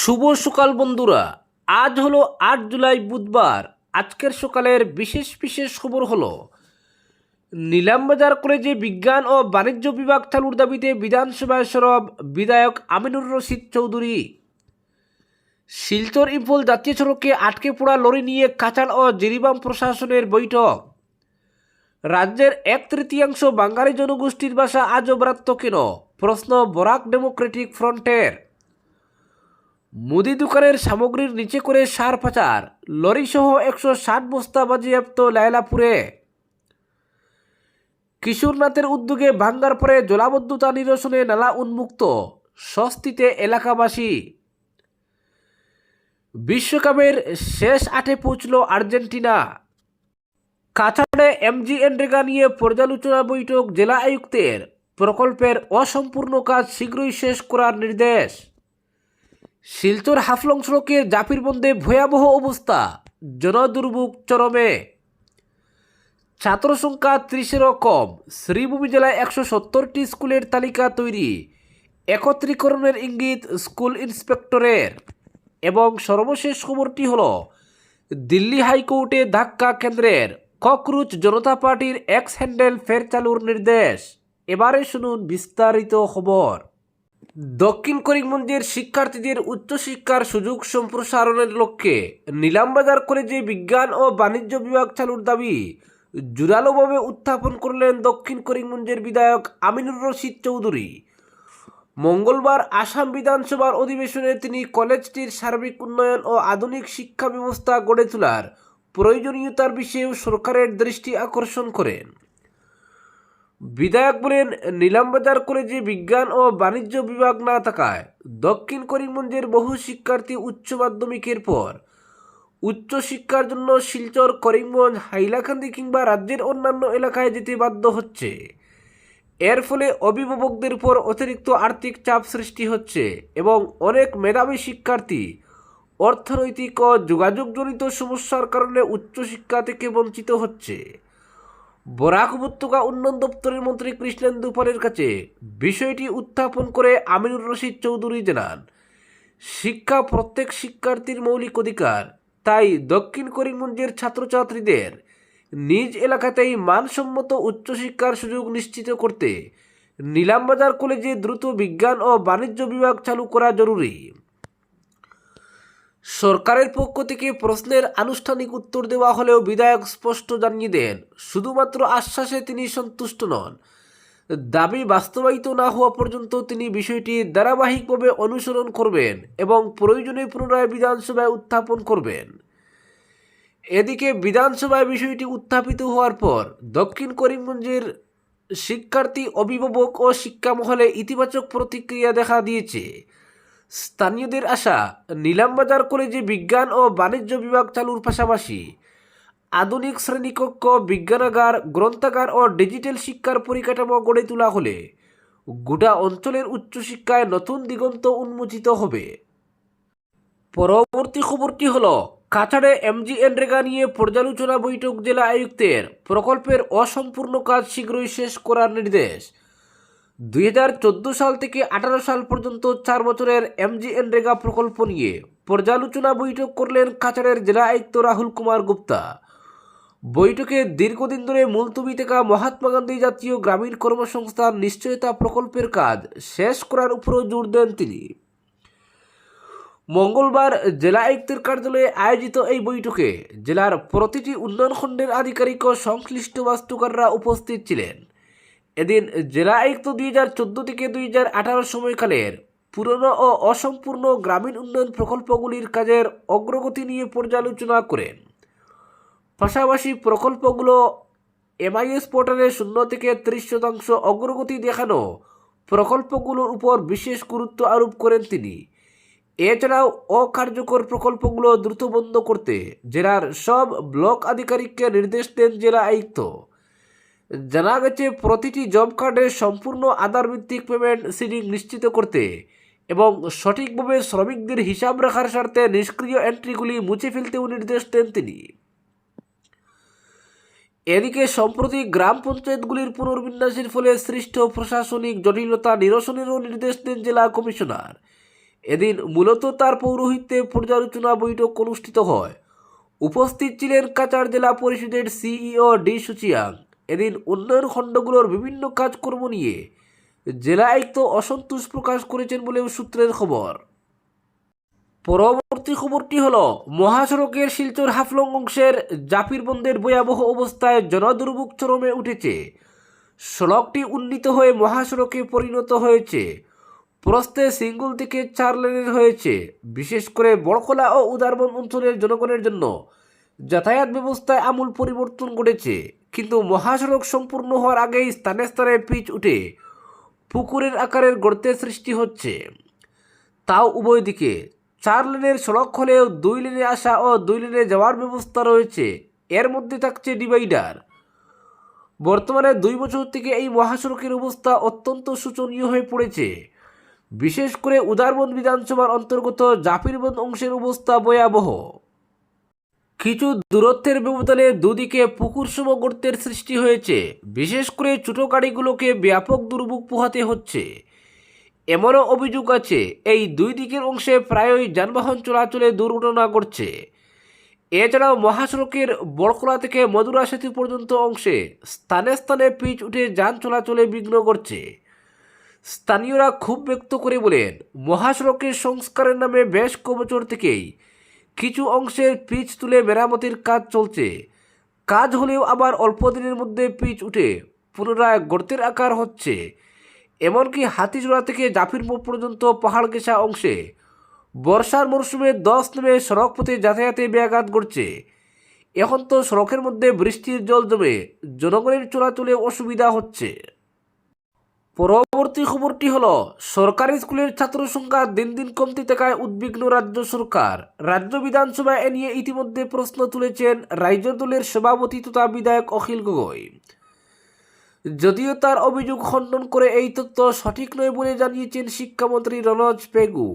শুভ সকাল বন্ধুরা। আজ হলো 8 জুলাই বুধবার। আজকের সকালের বিশেষ বিশেষ খবর হলো নিলামবাজার কলেজে বিজ্ঞান ও বাণিজ্য বিভাগ চালুর দাবিতে বিধানসভায় সরব বিধায়ক আমিনুর রশিদ চৌধুরী। শিলচর ইম্ফল জাতীয় সড়কে আটকে পড়া লরি নিয়ে কাচাল ও জিরিবাম প্রশাসনের বৈঠক। রাজ্যের 1/3 বাঙালি জনগোষ্ঠীর ভাষা আজও ব্রাত্য কেন, প্রশ্ন বরাক ডেমোক্রেটিক ফ্রন্টের। মুদি দোকানের সামগ্রীর নিচে করে সার পাচার, লরিসহ 160 বস্তা বাজেয়াপ্ত লায়লাপুরে। কিশোরনাথের উদ্যোগে ভাঙ্গার পরে জলাবদ্ধতা নিরসনে নালা উন্মুক্ত, স্বস্তিতে এলাকাবাসী। বিশ্বকাপের শেষ 8-এ পৌঁছল আর্জেন্টিনা। কাছাড়ে এমজিএনরেগা নিয়ে পর্যালোচনা বৈঠক জেলা আয়ুক্তের, প্রকল্পের অসম্পূর্ণ কাজ শীঘ্রই শেষ করার নির্দেশ। শিলচর হাফলং সড়কে জাপির বন্ধে ভয়াবহ অবস্থা, জনদুর্ভোগ চরমে। ছাত্র সংখ্যা 30-এরও কম, শ্রীভূমি জেলায় 170টি স্কুলের তালিকা তৈরি, একত্রীকরণের ইঙ্গিত স্কুল ইন্সপেক্টরের। এবং সর্বশেষ খবরটি হল দিল্লি হাইকোর্টে ধাক্কা কেন্দ্রের, ককরোচ জনতা পার্টির এক্স হ্যান্ডেল ফের চালুর নির্দেশ। এবারে শুনুন বিস্তারিত খবর। দক্ষিণ করিমগঞ্জের শিক্ষার্থীদের উচ্চশিক্ষার সুযোগ সম্প্রসারণের লক্ষ্যে নিলামবাজার কলেজে বিজ্ঞান ও বাণিজ্য বিভাগ চালুর দাবি জোরালোভাবে উত্থাপন করলেন দক্ষিণ করিমগঞ্জের বিধায়ক আমিনুর রশিদ চৌধুরী। মঙ্গলবার আসাম বিধানসভার অধিবেশনে তিনি কলেজটির সার্বিক উন্নয়ন ও আধুনিক শিক্ষা ব্যবস্থা গড়ে তোলার প্রয়োজনীয়তার বিষয়েও সরকারের দৃষ্টি আকর্ষণ করেন। বিধায়ক বলেন, নিলামবাজার কলেজে বিজ্ঞান ও বাণিজ্য বিভাগ না থাকায় দক্ষিণ করিমগঞ্জের বহু শিক্ষার্থী উচ্চ মাধ্যমিকের পর উচ্চশিক্ষার জন্য শিলচর, করিমগঞ্জ, হাইলাকান্দি কিংবা রাজ্যের অন্যান্য এলাকায় যেতে বাধ্য হচ্ছে। এর ফলে অভিভাবকদের উপর অতিরিক্ত আর্থিক চাপ সৃষ্টি হচ্ছে এবং অনেক মেধাবী শিক্ষার্থী অর্থনৈতিক ও যোগাযোগজনিত সমস্যার কারণে উচ্চশিক্ষা থেকে বঞ্চিত হচ্ছে। বরাক উপত্যকা উন্নয়ন দপ্তরের মন্ত্রী কৃষ্ণেন্দু পালের কাছে বিষয়টি উত্থাপন করে আমিনুর রশিদ চৌধুরী জানান, শিক্ষা প্রত্যেক শিক্ষার্থীর মৌলিক অধিকার। তাই দক্ষিণ করিমগঞ্জের ছাত্রছাত্রীদের নিজ এলাকাতেই মানসম্মত উচ্চশিক্ষার সুযোগ নিশ্চিত করতে নিলামবাজার কলেজে দ্রুত বিজ্ঞান ও বাণিজ্য বিভাগ চালু করা জরুরি। সরকারের পক্ষ থেকে প্রশ্নের আনুষ্ঠানিক উত্তর দেওয়া হলেও বিধায়ক স্পষ্ট জানিয়ে দেন, শুধুমাত্র আশ্বাসে তিনি সন্তুষ্ট নন। দাবি বাস্তবায়িত না হওয়া পর্যন্ত তিনি বিষয়টি ধারাবাহিকভাবে অনুসরণ করবেন এবং প্রয়োজনে পুনরায় বিধানসভায় উত্থাপন করবেন। এদিকে বিধানসভায় বিষয়টি উত্থাপিত হওয়ার পর দক্ষিণ করিমগঞ্জের শিক্ষার্থী, অভিভাবক ও শিক্ষা মহলে ইতিবাচক প্রতিক্রিয়া দেখা দিয়েছে। স্থানীয়দের আশা, নিলামবাজার কলেজে বিজ্ঞান ও বাণিজ্য বিভাগ চালুর পাশাপাশি আধুনিক শ্রেণীকক্ষ, বিজ্ঞানাগার, গ্রন্থাগার ও ডিজিটাল শিক্ষার পরিকাঠামো গড়ে তোলা হলে গোটা অঞ্চলের উচ্চশিক্ষায় নতুন দিগন্ত উন্মোচিত হবে। পরবর্তী খবরটি হল কাছাড়ে এমজিএনরেগা নিয়ে পর্যালোচনা বৈঠক জেলা আয়ুক্তের, প্রকল্পের অসম্পূর্ণ কাজ শীঘ্রই শেষ করার নির্দেশ। 2014 সাল থেকে 18 সাল পর্যন্ত 4 বছরের এমজিএনরেগা প্রকল্প নিয়ে পর্যালোচনা বৈঠক করলেন কাছাড়ের জেলা আয়ুক্ত রাহুল কুমার গুপ্তা। বৈঠকে দীর্ঘদিন ধরে মুলতবি থাকা মহাত্মা গান্ধী জাতীয় গ্রামীণ কর্মসংস্থান নিশ্চয়তা প্রকল্পের কাজ শেষ করার উপরও জোর দেন তিনি। মঙ্গলবার জেলা আয়ুক্তের কার্যালয়ে আয়োজিত এই বৈঠকে জেলার প্রতিটি উন্নয়ন খণ্ডের আধিকারিক ও সংশ্লিষ্ট বাস্তুকাররা উপস্থিত ছিলেন। এদিন জেলা আয়ুক্ত 2014 থেকে 2018 সময়কালের পুরনো ও অসম্পূর্ণ গ্রামীণ উন্নয়ন প্রকল্পগুলির কাজের অগ্রগতি নিয়ে পর্যালোচনা করেন। পাশাপাশি প্রকল্পগুলো এমআইএস পোর্টালে 0 থেকে 30% অগ্রগতি দেখানো প্রকল্পগুলোর উপর বিশেষ গুরুত্ব আরোপ করেন তিনি। এছাড়াও অকার্যকর প্রকল্পগুলো দ্রুত বন্ধ করতে জেলার সব ব্লক আধিকারিককে নির্দেশ দেন জেলা আয়ুক্ত। জানা গেছে, প্রতিটি জব কার্ডের সম্পূর্ণ আধার ভিত্তিক পেমেন্ট সিডিং নিশ্চিত করতে এবং সঠিকভাবে শ্রমিকদের হিসাব রাখার স্বার্থে নিষ্ক্রিয় এন্ট্রিগুলি মুছে ফেলতেও নির্দেশ দেন তিনি। এদিকে সম্প্রতি গ্রাম পঞ্চায়েতগুলির পুনর্বিন্যাসের ফলে সৃষ্ট প্রশাসনিক জটিলতা নিরসনেরও নির্দেশ দেন জেলা কমিশনার। এদিন মূলত তার পৌরোহিত্যে পর্যালোচনা বৈঠক অনুষ্ঠিত হয়। উপস্থিত ছিলেন কাছাড় জেলা পরিষদের সিইও ডি সুচিয়াং। এদিন উন্নয়ন খণ্ডগুলোর বিভিন্ন কাজকর্ম নিয়ে জেলা আয়ুক্ত অসন্তোষ প্রকাশ করেছেন বলেও সূত্রের খবর। পরবর্তী খবরটি হল, মহাসড়কের শিলচর হাফলং অংশের জাপির বন্ধের ভয়াবহ অবস্থায় জনদুর্ভোগ চরমে উঠেছে। সড়কটি উন্নীত হয়ে মহাসড়কে পরিণত হয়েছে। প্রস্থে সিঙ্গুল থেকে 4 লেনের হয়েছে। বিশেষ করে বড়খোলা ও উদারবন অঞ্চলের জনগণের জন্য যাতায়াত ব্যবস্থায় আমূল পরিবর্তন ঘটেছে। কিন্তু মহাসড়ক সম্পূর্ণ হওয়ার আগেই স্থানে স্থানে পিচ উঠে পুকুরের আকারের গর্তের সৃষ্টি হচ্ছে, তাও উভয় দিকে। 4 লেনের সড়ক হলেও 2 লেনে আসা ও 2 লেনে যাওয়ার ব্যবস্থা রয়েছে। এর মধ্যে থাকছে ডিভাইডার। বর্তমানে 2 বছর থেকে এই মহাসড়কের অবস্থা অত্যন্ত শোচনীয় হয়ে পড়েছে। বিশেষ করে উদারবন বিধানসভার অন্তর্গত জাপিরবন অংশের অবস্থা ভয়াবহ। কিছু দূরত্বের ব্যবধানে দুদিকে পুকুরসম গর্তের সৃষ্টি হয়েছে। বিশেষ করে ছোট গাড়িগুলোকে ব্যাপক দুর্ভোগ পোহাতে হচ্ছে। এমনও অভিযোগ আছে, এই 2 দিকের অংশে প্রায়ই যানবাহন চলাচলে দুর্ঘটনা ঘটছে। এছাড়াও মহাসড়কের বড়খোলা থেকে মধুরা সেতু পর্যন্ত অংশে স্থানে স্থানে পিচ উঠে যান চলাচলে বিঘ্ন ঘটছে। স্থানীয়রা ক্ষোভ ব্যক্ত করে বলেন, মহাসড়কের সংস্কারের নামে বেশ কবছর থেকেই কিছু অংশের পিচ তুলে মেরামতির কাজ চলছে। কাজ হলেও আবার অল্প দিনের মধ্যে পিচ উঠে পুনরায় গর্তের আকার হচ্ছে। এমনকি হাতিজোড়া থেকে জাফির মোড় পর্যন্ত পাহাড় ঘেঁষা অংশে বর্ষার মরশুমে 10 নেমে সড়ক পথে যাতায়াতে ব্যাঘাত ঘটছে। এখন তো সড়কের মধ্যে বৃষ্টির জল জমে জনগণের চলাচলে অসুবিধা হচ্ছে। পরবর্তী খবরটি হলো, সরকারি স্কুলের ছাত্র সংখ্যা দিন দিন কমতে থাকায় উদ্বিগ্ন রাজ্য সরকার। রাজ্য বিধানসভায় এ নিয়ে ইতিমধ্যে প্রশ্ন তুলেছেন রাজ্য দলের সভাপতি তথা বিধায়ক অখিল গগৈ। যদিও তার অভিযোগ খণ্ডন করে এই তথ্য সঠিক নয় বলে জানিয়েছেন শিক্ষামন্ত্রী রনজ পেগু।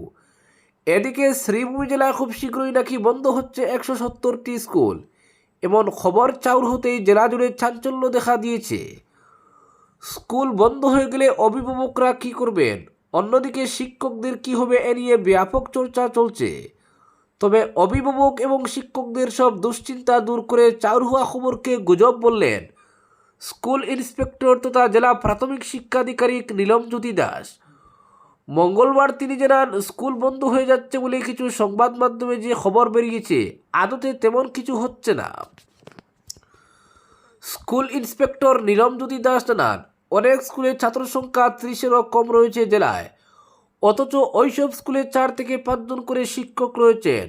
এদিকে শ্রীভূমি জেলায় খুব শীঘ্রই নাকি বন্ধ হচ্ছে 170টি স্কুল। এমন খবর চাউর হতেই জেলা জুড়ে চাঞ্চল্য দেখা দিয়েছে। স্কুল বন্ধ হয়ে গেলে অভিভাবকরা কি করবেন, অন্যদিকে শিক্ষকদের কি হবে, এ নিয়ে ব্যাপক চর্চা চলছে। তবে অভিভাবক এবং শিক্ষকদের সব দুশ্চিন্তা দূর করে চাউর হওয়া খবরকে গুজব বললেন স্কুল ইন্সপেক্টর তথা জেলা প্রাথমিক শিক্ষাধিকারিক নীলমজ্যোতি দাস। মঙ্গলবার তিনি জানান, স্কুল বন্ধ হয়ে যাচ্ছে বলে কিছু সংবাদ মাধ্যমে যে খবর বেরিয়েছে আদতে তেমন কিছু হচ্ছে না। স্কুল ইন্সপেক্টর নীলমজ্যোতি দাস জানান, অনেক স্কুলের ছাত্র সংখ্যা 30-এরও কম রয়েছে জেলায়। অথচ ওইসব স্কুলে 4 থেকে 5 জন করে শিক্ষক রয়েছেন।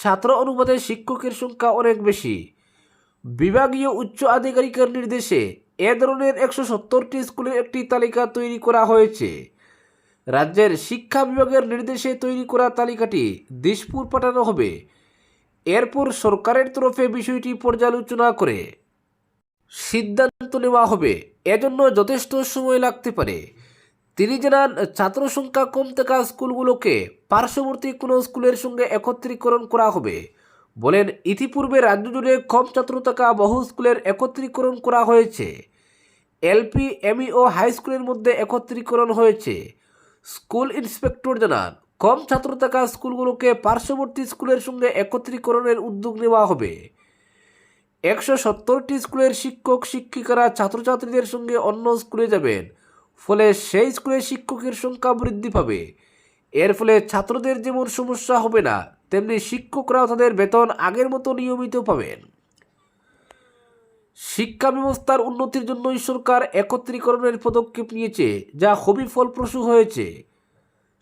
ছাত্র অনুপাতে শিক্ষকের সংখ্যা অনেক বেশি। বিভাগীয় উচ্চ আধিকারিকের নির্দেশে এ ধরনের 170টি স্কুলের একটি তালিকা তৈরি করা হয়েছে। রাজ্যের শিক্ষা বিভাগের নির্দেশে তৈরি করা তালিকাটি দিশপুর পাঠানো হবে। এরপর সরকারের তরফে বিষয়টি পর্যালোচনা করে সিদ্ধান্ত নেওয়া হবে। এজন্য যথেষ্ট সময় লাগতে পারে। তিনি জানান, ছাত্র সংখ্যা কম থাকা স্কুলগুলোকে পার্শ্ববর্তী কোনো স্কুলের সঙ্গে একত্রীকরণ করা হবে। বলেন, ইতিপূর্বে রাজ্য জুড়ে কম ছাত্র থাকা বহু স্কুলের একত্রীকরণ করা হয়েছে। এলপি, এমই ও হাই স্কুলের মধ্যে একত্রীকরণ হয়েছে। স্কুল ইন্সপেক্টর জানান, কম ছাত্র থাকা স্কুলগুলোকে পার্শ্ববর্তী স্কুলের সঙ্গে একত্রীকরণের উদ্যোগ নেওয়া হবে। 170টি স্কুলের শিক্ষক শিক্ষিকারা ছাত্রছাত্রীদের সঙ্গে অন্য স্কুলে যাবেন। ফলে সেই স্কুলের শিক্ষকের সংখ্যা বৃদ্ধি পাবে। এর ফলে ছাত্রদের যেমন সমস্যা হবে না, তেমনি শিক্ষকরাও তাদের বেতন আগের মতো নিয়মিত পাবেন। শিক্ষা ব্যবস্থার উন্নতির জন্যই সরকার একত্রীকরণের পদক্ষেপ নিয়েছে, যা খুবই ফলপ্রসূ হয়েছে।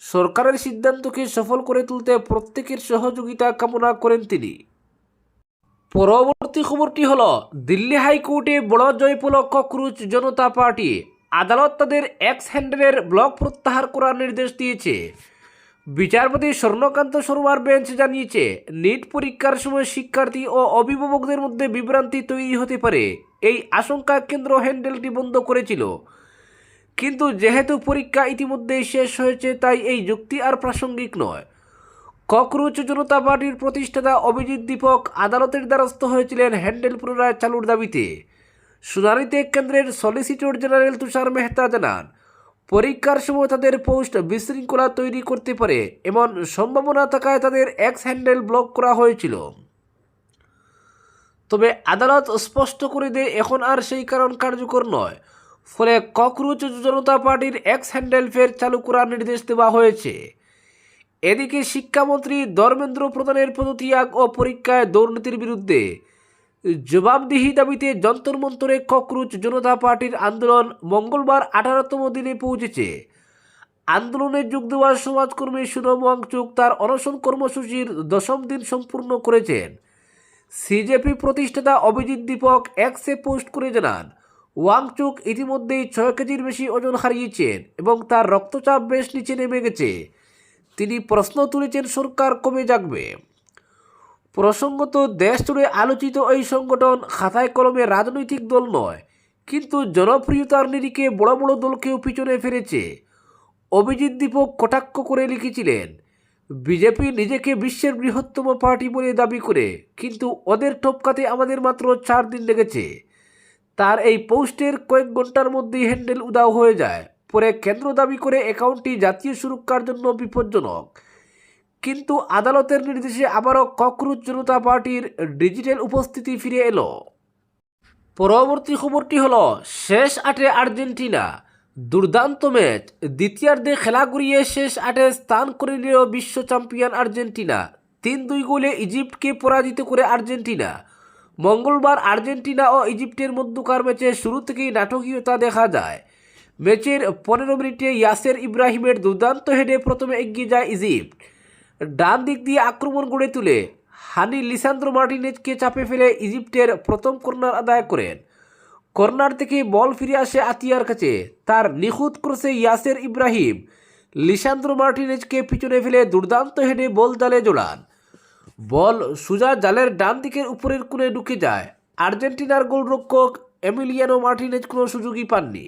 সরকারের সিদ্ধান্তকে সফল করে তুলতে প্রত্যেকের সহযোগিতা কামনা করেন তিনি। পরবর্তী খবরটি হলো, দিল্লি হাইকোর্টে বড় জয়ফলক ককরোচ জনতা পার্টি। আদালত তাদের এক্স হ্যান্ডেলের ব্লগ প্রত্যাহার করার নির্দেশ দিয়েছে। বিচারপতি স্বর্ণকান্ত শর্মার বেঞ্চ জানিয়েছে, নিট পরীক্ষার সময় শিক্ষার্থী ও অভিভাবকদের মধ্যে বিভ্রান্তি তৈরি হতে পারে। এই আশঙ্কা কেন্দ্র হ্যান্ডেলটি বন্ধ করেছিল। কিন্তু যেহেতু পরীক্ষা ইতিমধ্যেই শেষ হয়েছে, তাই এই যুক্তি আর প্রাসঙ্গিক নয়। ককরোচ জনতা পার্টির প্রতিষ্ঠাতা অভিজিৎ দীপক আদালতের দ্বারস্থ হয়েছিলেন হ্যান্ডেল পুনরায় চালুর দাবিতে। শুনানিতে কেন্দ্রের সলিসিটর জেনারেল তুষার মেহতা জানান, পরীক্ষার সময় তাদের পোস্ট বিশৃঙ্খলা তৈরি করতে পারে এমন সম্ভাবনা থাকায় তাদের এক্স হ্যান্ডেল ব্লক করা হয়েছিল। তবে আদালত স্পষ্ট করে দেয় এখন আর সেই কারণ কার্যকর নয়, ফলে ককরোচ জনতা পার্টির এক্স হ্যান্ডেল ফের চালু করার নির্দেশ দেওয়া হয়েছে। এদিকে শিক্ষামন্ত্রী ধর্মেন্দ্র প্রধানের পদত্যাগ ও পরীক্ষায় দুর্নীতির বিরুদ্ধে জবাবদিহি দাবিতে যন্তর মন্তরে ককরোচ জনতা পার্টির আন্দোলন মঙ্গলবার 18তম দিনে পৌঁছেছে। আন্দোলনে যোগ দেওয়া সমাজকর্মী সুনম ওয়াংচুক তার অনশন কর্মসূচির 10ম দিন সম্পূর্ণ করেছেন। সিজেপি প্রতিষ্ঠাতা অভিজিৎ দীপক এক্সে পোস্ট করে জানান, ওয়াংচুক ইতিমধ্যেই 6 কেজির বেশি ওজন হারিয়েছেন এবং তার রক্তচাপ বেশ নিচে নেমে গেছে। তিনি প্রশ্ন তুলেছেন সরকার কবে জাগবে। প্রসঙ্গত, দেশ জুড়ে আলোচিত এই সংগঠন খাতায় কলমে রাজনৈতিক দল নয়, কিন্তু জনপ্রিয়তার নিরিখে বড় বড় দলকেও পিছনে ফেলেছে। অভিজিৎ দীপক কটাক্ষ করে লিখেছিলেন, বিজেপি নিজেকে বিশ্বের বৃহত্তম পার্টি বলে দাবি করে, কিন্তু ওদের টপকাতে আমাদের মাত্র 4 দিন লেগেছে। তার এই পোস্টের কয়েক ঘন্টার মধ্যেই হ্যান্ডেল উধাও হয়ে যায়। পরে কেন্দ্র দাবি করে অ্যাকাউন্টটি জাতীয় সুরক্ষার জন্য বিপজ্জনক। কিন্তু আদালতের নির্দেশে আবারও ককরোচ জনতা পার্টির ডিজিটাল উপস্থিতি ফিরে এলো। পরবর্তী খবরটি হলো, শেষ 8-এ আর্জেন্টিনা, দুর্দান্ত ম্যাচ। দ্বিতীয়ার্ধে খেলা ঘুরিয়ে শেষ 8-এ স্থান করে নিল বিশ্ব চ্যাম্পিয়ন আর্জেন্টিনা। 3-2 গোলে ইজিপ্টকে পরাজিত করে আর্জেন্টিনা। মঙ্গলবার আর্জেন্টিনা ও ইজিপ্টের মধ্যকার ম্যাচে শুরু থেকেই নাটকীয়তা দেখা যায়। ম্যাচের 15 মিনিটে ইয়াসের ইব্রাহিমের দুর্দান্ত হেডে প্রথমে এগিয়ে যায় ইজিপ্ট। ডান দিক দিয়ে আক্রমণ গড়ে তুলে হানি লিসান্দ্রো মার্টিনেজকে চাপে ফেলে ইজিপ্টের প্রথম কর্নার আদায় করেন। কর্নার থেকে বল ফিরে আসে আতিয়ার কাছে। তার নিখুঁত ক্রসে ইয়াসের ইব্রাহিম লিসান্দ্রো মার্টিনেজকে পিছনে ফেলে দুর্দান্ত হেডে বল জালে জোড়ান। বল সোজা জালের ডান দিকের উপরের কোণে ঢুকে যায়। আর্জেন্টিনার গোলরক্ষক এমিলিয়ানো মার্টিনেজ কোনো সুযোগই পাননি।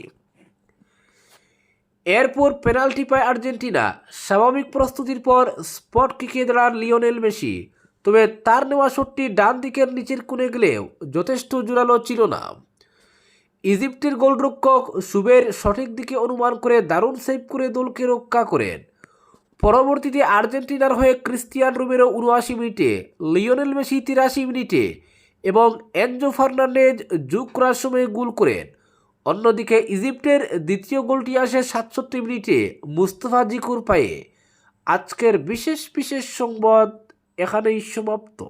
এরপর পেনাল্টি পায় আর্জেন্টিনা। স্বাভাবিক প্রস্তুতির পর স্পট কিকে দাঁড়ান লিওনেল মেসি, তবে তার নেওয়া শটটি ডান দিকের নিচের কোণে গেলেও যথেষ্ট জোরালো ছিল না। ইজিপ্টের গোলরক্ষক সুবের সঠিক দিকে অনুমান করে দারুণ সেভ করে দলকে রক্ষা করেন। পরবর্তীতে আর্জেন্টিনার হয়ে ক্রিস্টিয়ান রোমেরো 79 মিনিটে, লিওনেল মেসি 83 মিনিটে এবং এনজো ফার্নান্ডেজ যোগ করার সময় গোল করেন। অন্যদিকে ইজিপ্টের দ্বিতীয় গোলটি আসে 67 মিনিটে মুস্তাফা জিকুর পায়ে। আজকের বিশেষ সংবাদ এখানেই সমাপ্ত।